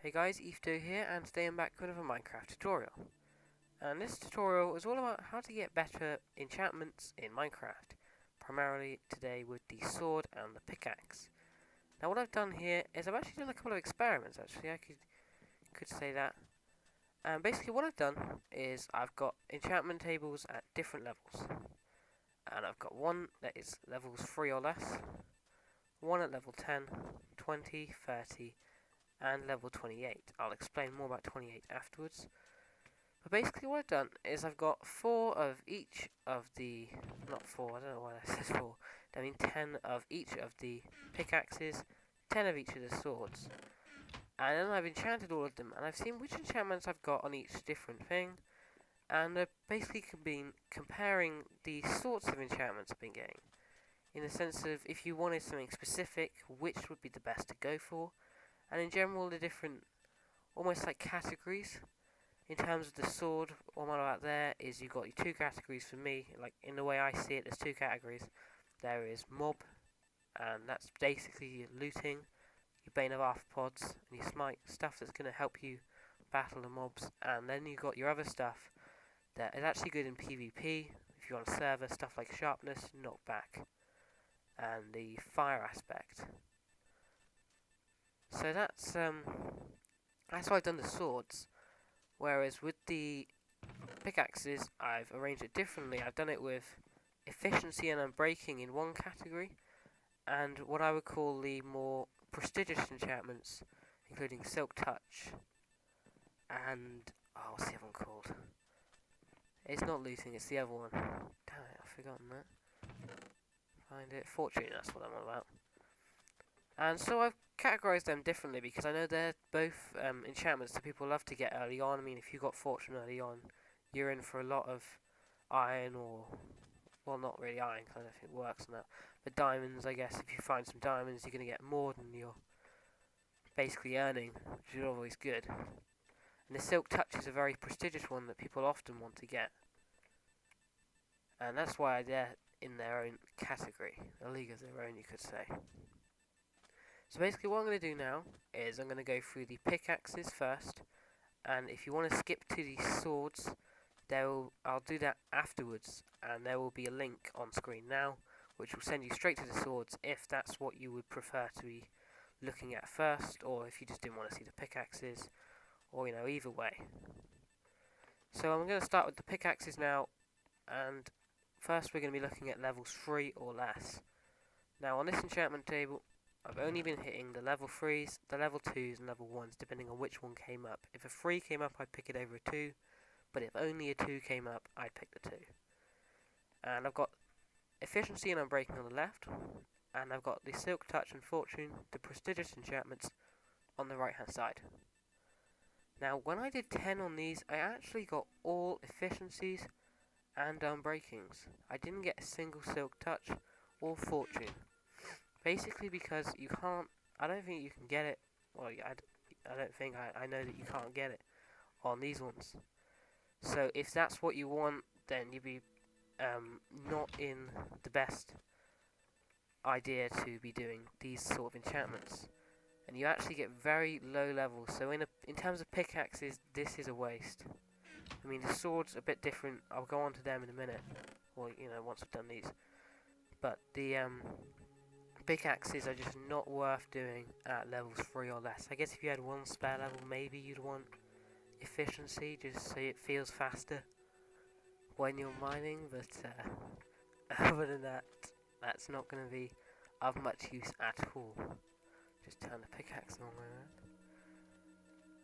Hey guys, EthDo here, and today I'm back with another Minecraft tutorial. And this tutorial is all about how to get better enchantments in Minecraft, primarily today with the sword and the pickaxe. Now what I've done here is I've actually done a couple of experiments, actually, I could say that. And basically what I've done is I've got enchantment tables at different levels. And I've got one that is levels 3 or less, one at level 10, 20, 30, and level 28. I'll explain more about 28 afterwards. But basically what I've done is I've got 4 of each of the, not 4, I don't know why I said 4, I mean 10 of each of the pickaxes, 10 of each of the swords. And then I've enchanted all of them, and I've seen which enchantments I've got on each different thing. And I've basically been comparing the sorts of enchantments I've been getting. In the sense of, if you wanted something specific, which would be the best to go for. And in general, the different, almost like categories. In terms of the sword, what I'm about there is you've got your 2 categories for me. Like, in the way I see it, there's 2 categories. There is mob, and that's basically your looting, your bane of arthropods, and your smite, stuff that's going to help you battle the mobs. And then you've got your other stuff that is actually good in PvP, if you're on a server, stuff like sharpness, knockback, and the fire aspect. So that's why I've done the swords. Whereas with the pickaxes, I've arranged it differently. I've done it with efficiency and unbreaking in one category, and what I would call the more prestigious enchantments, including Silk Touch, and what's the other one called? It's not looting, it's the other one. Damn it, I've forgotten that. Find it. Fortune, that's what I'm on about. And so I've categorised them differently because I know they're both enchantments that people love to get early on. I mean, if you got Fortune early on, you're in for a lot of iron or, well, not really iron because I don't think it works on that. But diamonds, I guess, if you find some diamonds, you're going to get more than you're basically earning, which is always good. And the Silk Touch is a very prestigious one that people often want to get. And that's why they're in their own category, a league of their own, you could say. So basically what I'm going to do now is I'm going to go through the pickaxes first, and if you want to skip to the swords, I'll do that afterwards, and there will be a link on screen now which will send you straight to the swords if that's what you would prefer to be looking at first, or if you just didn't want to see the pickaxes, or either way. So I'm going to start with the pickaxes now, and first we're going to be looking at levels 3 or less. Now on this enchantment table, I've only been hitting the level 3s, the level 2s, and level 1s, depending on which one came up. If a 3 came up, I'd pick it over a 2, but if only a 2 came up, I'd pick the 2. And I've got efficiency and unbreaking on the left, and I've got the Silk Touch and Fortune, the prestigious enchantments, on the right hand side. Now, when I did 10 on these, I actually got all efficiencies and unbreakings. I didn't get a single Silk Touch or Fortune. Basically because you can't, I don't think you can get it, well, I don't think, I know that you can't get it on these ones. So if that's what you want, then you'd be not in the best idea to be doing these sort of enchantments. And you actually get very low levels, so in terms of pickaxes, this is a waste. I mean, the sword's a bit different, I'll go on to them in a minute, or, once I've done these. But the pickaxes are just not worth doing at levels 3 or less. I guess if you had one spare level, maybe you'd want efficiency, just so it feels faster when you're mining, but other than that, that's not going to be of much use at all. Just turn the pickaxe on like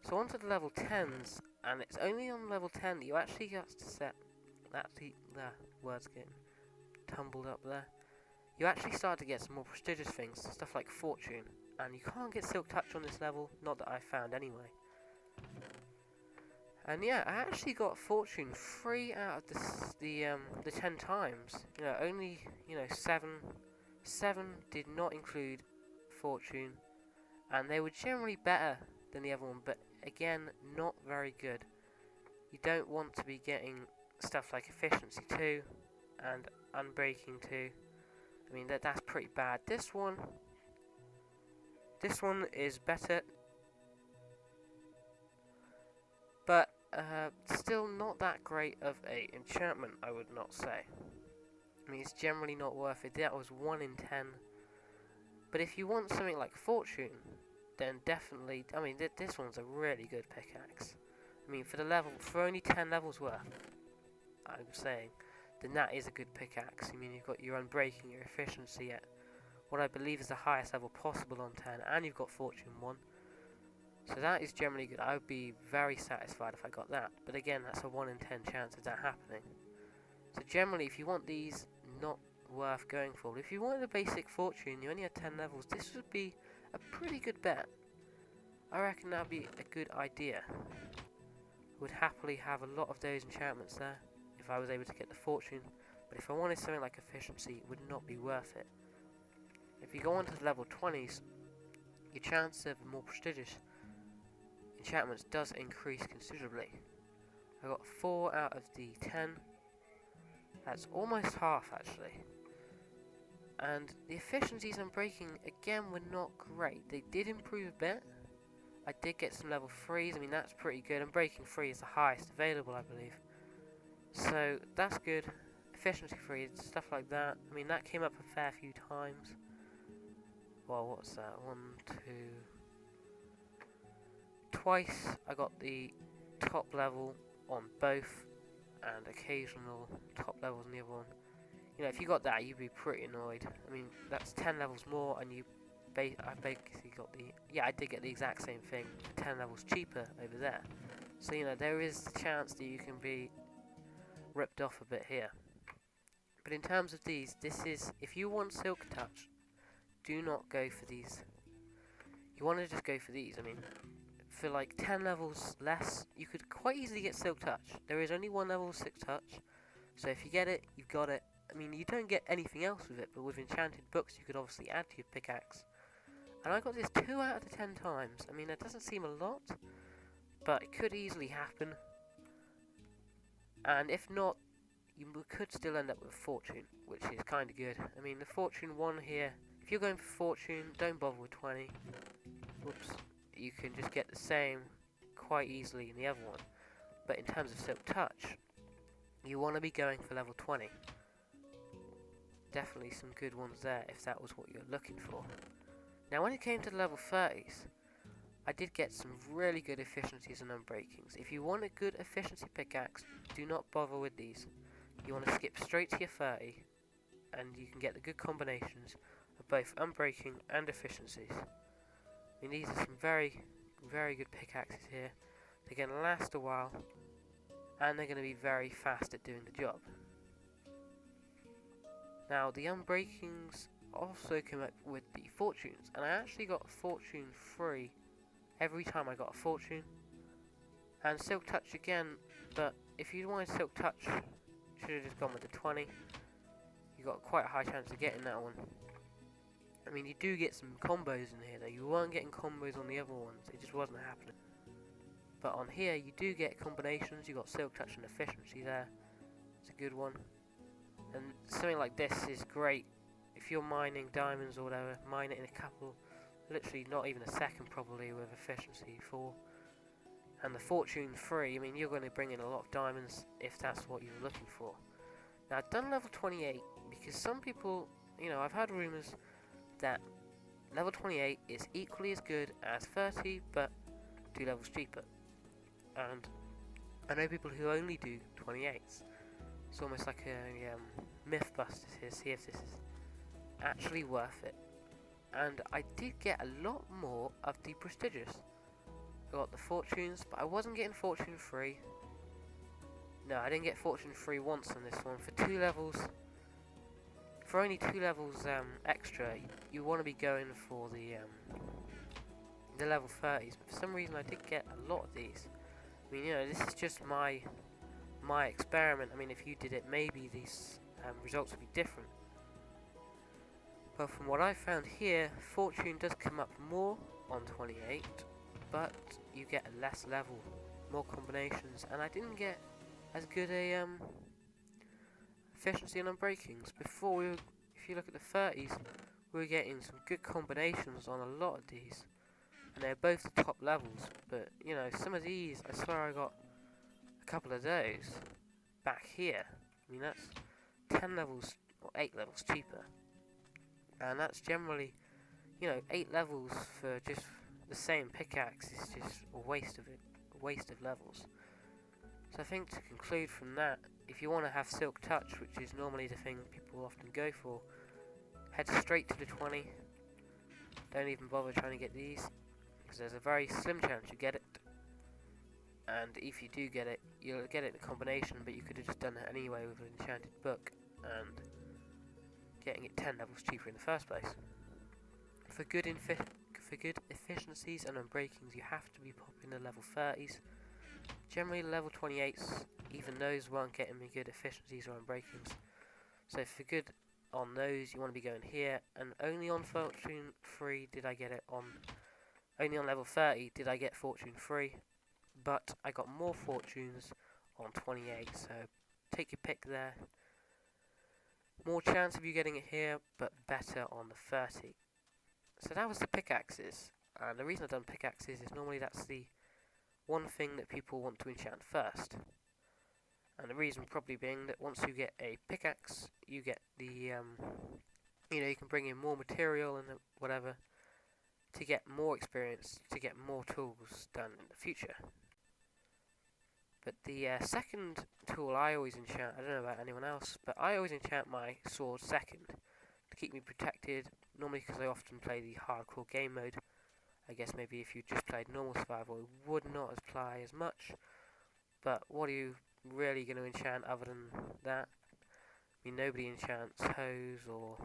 that. So on to the level 10s, and it's only on level 10 that you actually get to set, the words getting tumbled up there. You actually start to get some more prestigious things, stuff like Fortune, and you can't get Silk Touch on this level, not that I found anyway. And yeah, I actually got Fortune 3 out of the 10 times. Only 7 did not include Fortune, and they were generally better than the other one, but again, not very good. You don't want to be getting stuff like Efficiency 2 and Unbreaking 2. I mean, that's pretty bad. This one is better. But still not that great of a enchantment, I would not say. I mean, it's generally not worth it. That was 1 in 10. But if you want something like Fortune, then definitely, I mean, this one's a really good pickaxe. I mean, for the level, for only 10 levels worth, I'm saying, then that is a good pickaxe. I mean, you've got your unbreaking, your efficiency at what I believe is the highest level possible on 10, and you've got Fortune 1. So that is generally good. I would be very satisfied if I got that. But again, that's a 1 in 10 chance of that happening. So generally, if you want these, not worth going for. But if you wanted a basic Fortune, you only had 10 levels, this would be a pretty good bet. I reckon that would be a good idea. Would happily have a lot of those enchantments there if I was able to get the Fortune. But if I wanted something like efficiency, it would not be worth it. If you go on to the level 20s, your chance of more prestigious enchantments does increase considerably. I got 4 out of the 10. That's almost half actually. And the efficiencies on breaking again were not great. They did improve a bit. I did get some level 3s, I mean that's pretty good, and breaking 3 is the highest available I believe. So that's good. Efficiency 3, stuff like that. I mean that came up a fair few times. Well, what's that? 1, 2... Twice I got the top level on both, and occasional top levels on the other one. You know, if you got that, you'd be pretty annoyed. I mean, that's 10 levels more, and I basically got the... Yeah, I did get the exact same thing, 10 levels cheaper over there. So, you know, there is a chance that you can be ripped off a bit here. But in terms of these, this is... If you want Silk Touch, do not go for these. You want to just go for these. I mean, for like 10 levels less, you could quite easily get Silk Touch. There is only one level of Silk Touch, so if you get it, you've got it. I mean, you don't get anything else with it, but with enchanted books, you could obviously add to your pickaxe. And I got this 2 out of the 10 times. I mean, that doesn't seem a lot, but it could easily happen. And if not, you could still end up with Fortune, which is kind of good. I mean, the Fortune 1 here, if you're going for Fortune, don't bother with 20. Whoops. You can just get the same quite easily in the other one. But in terms of Silk Touch, you want to be going for level 20. Definitely some good ones there if that was what you're looking for. Now when it came to the level 30s, I did get some really good efficiencies and unbreakings. If you want a good efficiency pickaxe, do not bother with these. You want to skip straight to your 30, and you can get the good combinations of both unbreaking and efficiencies. I mean, these are some very, very good pickaxes here. They're going to last a while, and they're going to be very fast at doing the job. Now, the unbreakings also came up with the fortunes, and I actually got a fortune 3 every time I got a fortune. And Silk Touch again, but if you wanted Silk Touch, you should have just gone with the 20. You got quite a high chance of getting that one. I mean, you do get some combos in here though. You weren't getting combos on the other ones, it just wasn't happening. But on here, you do get combinations. You got Silk Touch and efficiency there. It's a good one. And something like this is great if you're mining diamonds or whatever. Mine it in a couple, literally not even a second probably, with efficiency 4. And the fortune 3, I mean, you're going to bring in a lot of diamonds if that's what you're looking for. Now, I've done level 28 because some people, you know, I've heard rumours that level 28 is equally as good as 30, but 2 levels cheaper. And I know people who only do 28s. It's almost like a myth busters here, see if this is actually worth it. And I did get a lot more of the prestigious. I got the fortunes, but I wasn't getting fortune 3. No, I didn't get fortune 3 once on this one. For 2 levels, for only 2 levels extra, you want to be going for the level 30s. But for some reason, I did get a lot of these. I mean, you know, this is just my experiment. I mean, if you did it, maybe these results would be different. But from what I found here, fortune does come up more on 28, but you get a less level, more combinations, and I didn't get as good a efficiency and unbreakings. Before, if you look at the 30s, we were getting some good combinations on a lot of these. and they're both the top levels. But you know, some of these, I swear I got a couple of those back here. I mean, that's 10 levels or 8 levels cheaper, and that's generally, you know, 8 levels for just the same pickaxe is just a waste of it, a waste of levels. So I think to conclude from that, if you want to have Silk Touch, which is normally the thing people often go for, head straight to the 20. Don't even bother trying to get these, because there's a very slim chance you get it. And if you do get it, you'll get it in a combination, but you could have just done it anyway with an enchanted book, and getting it 10 levels cheaper in the first place. For good efficiencies and unbreakings, you have to be popping the level 30s. Generally level 28s, even those weren't getting me good efficiencies or unbreakings. So for good on those, you want to be going here, and only on Fortune 3 did I get it on, only on level 30 did I get Fortune 3, but I got more fortunes on 28, so take your pick there. More chance of you getting it here, but better on the 30. So that was the pickaxes, and the reason I've done pickaxes is normally that's the one thing that people want to enchant first. And the reason probably being that once you get a pickaxe, you get the, you know, you can bring in more material and whatever to get more experience, to get more tools done in the future. But the second tool I always enchant, I don't know about anyone else, but I always enchant my sword second to keep me protected, normally because I often play the hardcore game mode. I guess maybe if you just played normal survival, it would not apply as much, but what are you really going to enchant other than that? I mean, nobody enchants hoes, or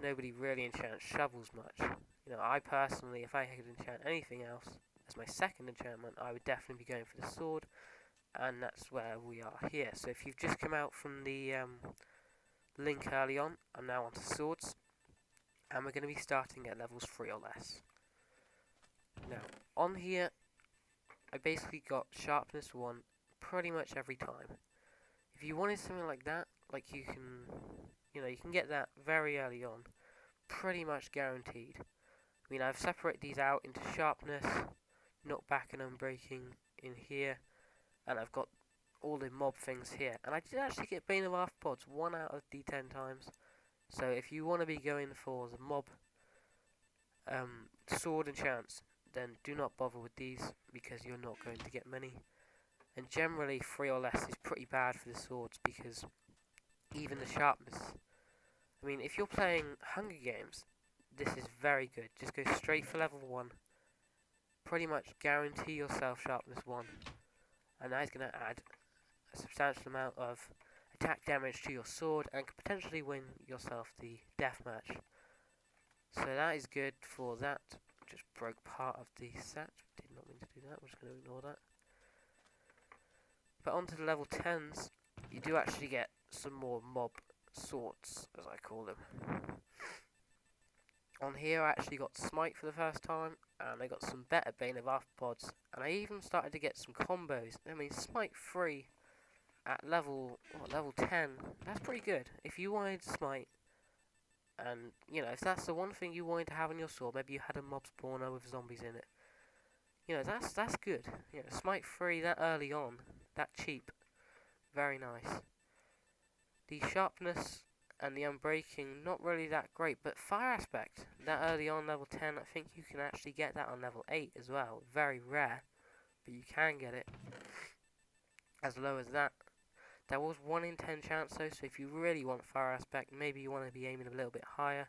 nobody really enchants shovels much. You know, I personally, if I could enchant anything else as my second enchantment, I would definitely be going for the sword, and that's where we are here. So if you've just come out from the link early on, I'm now onto swords, and we're going to be starting at levels 3 or less. Now, on here, I basically got sharpness 1 pretty much every time. If you wanted something like that, like you can, you know, you can get that very early on, pretty much guaranteed. I mean, I've separated these out into sharpness, knockback and unbreaking in here, and I've got all the mob things here. And I did actually get Bane of Arthropods 1 out of the 10 times. So if you want to be going for the mob sword enchants, then do not bother with these, because you're not going to get many. And generally 3 or less is pretty bad for the swords, because even the sharpness, I mean, if you're playing Hunger Games, this is very good. Just go straight for level 1, pretty much guarantee yourself sharpness 1, and that is going to add a substantial amount of attack damage to your sword and could potentially win yourself the deathmatch. So that is good for that. Just broke part of the set. Did not mean to do that. We're just going to ignore that. But onto the level 10s, you do actually get some more mob swords, as I call them. On here I actually got Smite for the first time, and I got some better Bane of Arthropods, and I even started to get some combos. I mean, Smite 3 at level 10, that's pretty good. If you wanted Smite, and, you know, if that's the one thing you wanted to have on your sword, maybe you had a mob spawner with zombies in it, you know, that's good. You know, Smite 3 that early on, that cheap, very nice. The sharpness and the unbreaking, not really that great, but fire aspect, that early on level 10, I think you can actually get that on level 8 as well. Very rare, but you can get it as low as that. There was 1 in 10 chance though, so if you really want fire aspect, maybe you want to be aiming a little bit higher.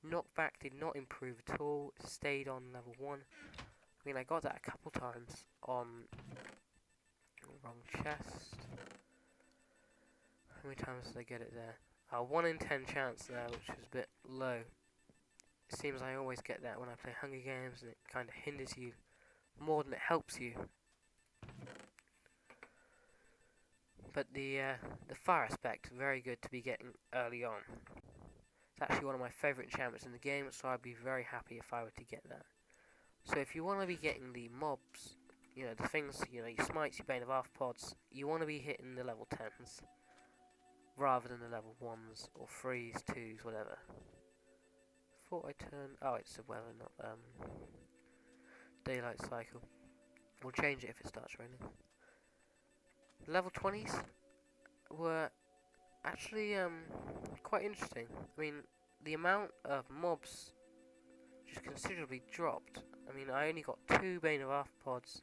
Knockback did not improve at all, it stayed on level 1. I mean, I got that a couple times on wrong chest. How many times did I get it there? 1 in 10 chance there, which was a bit low. It seems I always get that when I play Hunger Games, and it kind of hinders you more than it helps you. But the fire aspect, very good to be getting early on. It's actually one of my favourite enchantments in the game, so I'd be very happy if I were to get that. So if you want to be getting the mobs, you know, the things, you know, your Smites, your Bane of Arthropods, you want to be hitting the level 10s. Rather than the level 1s or 3s, 2s, whatever. Thought I turned... Oh, it's the weather, not... daylight cycle. We'll change it if it starts raining. Level 20s were actually quite interesting. I mean, the amount of mobs just considerably dropped. I mean, I only got 2 Bane of Arthropods,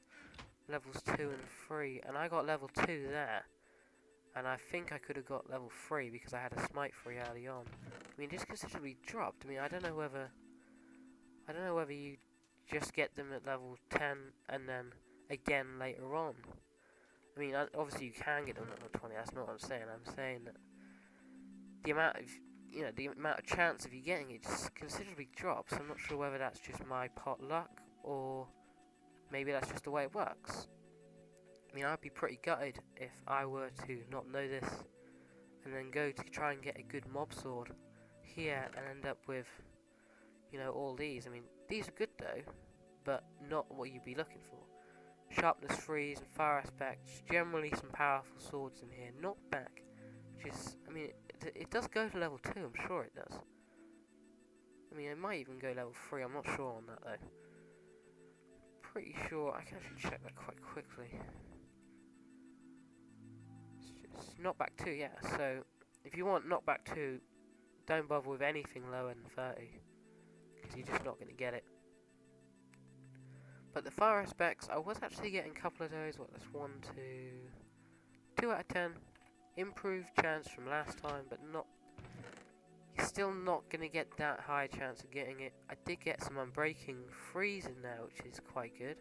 levels 2 and 3, and I got level 2 there. And I think I could have got level 3 because I had a smite 3 early on. I mean, just considerably dropped. I mean, I don't know whether you just get them at level 10 and then again later on. I mean, obviously you can get them at level 20. That's not what I'm saying. I'm saying that the amount of chance of you getting it just considerably drops. I'm not sure whether that's just my pot luck or maybe that's just the way it works. I mean, I'd be pretty gutted if I were to not know this and then go to try and get a good mob sword here and end up with, all these. I mean, these are good though, but not what you'd be looking for. Sharpness 3s and fire aspects, generally some powerful swords in here. Knockback, I mean, it does go to level 2, I'm sure it does. I mean, it might even go level 3, I'm not sure on that though. Pretty sure, I can actually check that quite quickly. It's knockback 2, yeah, so if you want knockback 2, don't bother with anything lower than 30, because you're just not going to get it. But the fire aspects, I was actually getting a couple of those. What, that's 1, 2 out of 10. Improved chance from last time, but you're still not going to get that high chance of getting it. I did get some unbreaking 3s in there, which is quite good.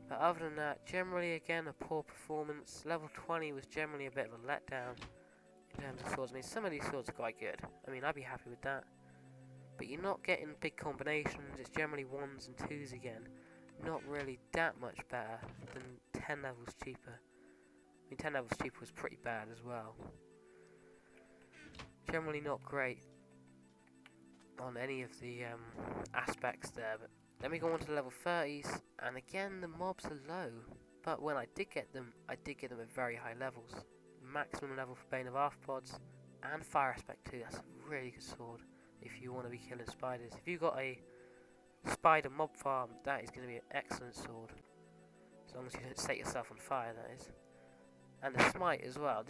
But other than that, generally again a poor performance. Level 20 was generally a bit of a letdown in terms of swords. I mean, some of these swords are quite good. I mean, I'd be happy with that. But you're not getting big combinations. It's generally 1s and 2s again. Not really that much better than 10 levels cheaper. I mean, 10 levels cheaper was pretty bad as well. Generally not great on any of the aspects there. But let me go on to the level 30s, and again the mobs are low. But when I did get them at very high levels. Maximum level for Bane of Arthropods and Fire Aspect 2. That's a really good sword if you want to be killing spiders. If you've got a spider mob farm, that is going to be an excellent sword. As long as you don't set yourself on fire, that is. And the smite as well.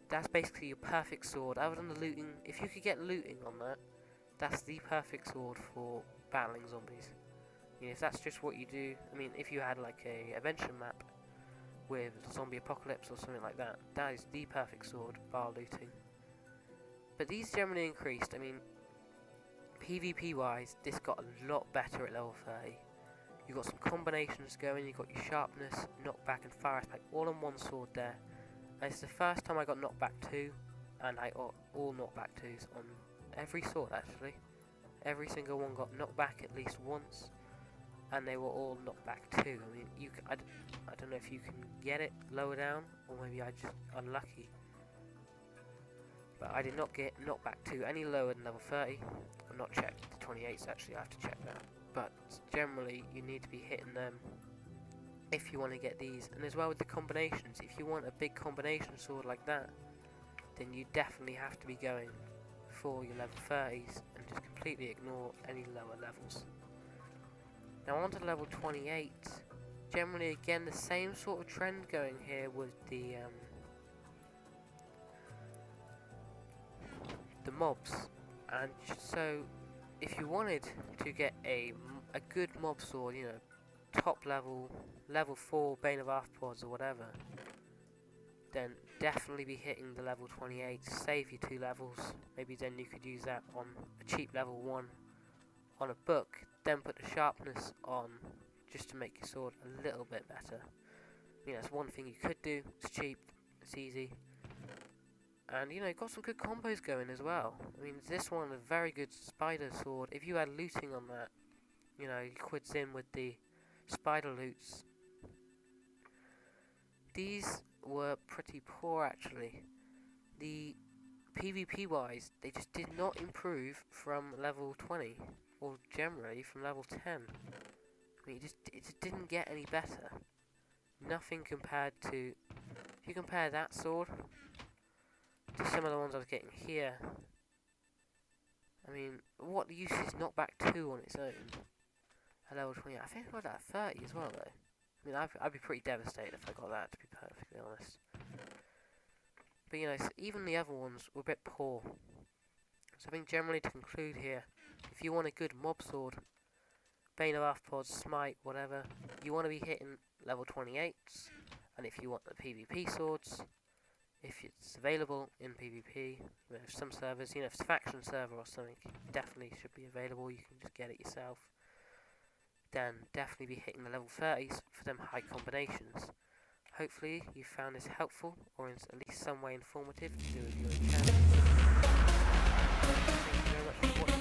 That's basically your perfect sword. Other than the looting, if you could get looting on that, that's the perfect sword for battling zombies. I mean, if that's just what you do, I mean, if you had like a adventure map with zombie apocalypse or something like that, that is the perfect sword, bar looting. But these generally increased. I mean, PvP wise, this got a lot better at level 30. You got some combinations going, you got your sharpness, knockback and fire aspect all on one sword there. And it's the first time I got knockback 2, and I got all knockback 2s on every sword actually. Every single one got knockback at least once, and they were all knockback 2. I mean, I don't know if you can get it lower down, or maybe I just unlucky. But I did not get knockback 2 any lower than level 30. I've not checked the 28s actually, I have to check that. But generally you need to be hitting them if you want to get these. And as well with the combinations, if you want a big combination sword like that, then you definitely have to be going for your level 30s and just completely ignore any lower levels. Now on to level 28. Generally again the same sort of trend going here with the mobs. And so if you wanted to get a good mob sword, top level 4 Bane of Arthropods or whatever, then definitely be hitting the level 28, save your 2 levels. Maybe then you could use that on a cheap level 1 on a book, then put the sharpness on just to make your sword a little bit better. I mean, that's one thing you could do. It's cheap, it's easy, and got some good combos going as well. I mean, this one a very good spider sword. If you had looting on that, you quids in with the spider loots. These were pretty poor actually. The PvP wise, they just did not improve from level 20, or generally from level 10. I mean, it just didn't get any better. Nothing compared to, if you compare that sword to some of the ones I was getting here, I mean, what use is knockback 2 on its own? at level 20. I think I got that at 30 as well, though. I mean, I'd be pretty devastated if I got that, to be perfectly honest. But, you know, even the other ones were a bit poor. So I think generally to conclude here, if you want a good mob sword, Bane of Arthropods, Smite, whatever, you want to be hitting level 28s. And if you want the PvP swords, if it's available in PvP, some servers, you know, if it's a faction server or something, definitely should be available, you can just get it yourself. Then definitely be hitting the level 30s for them high combinations. Hopefully you found this helpful, or in at least some way informative to do with your enchantments. Thank you very much for watching.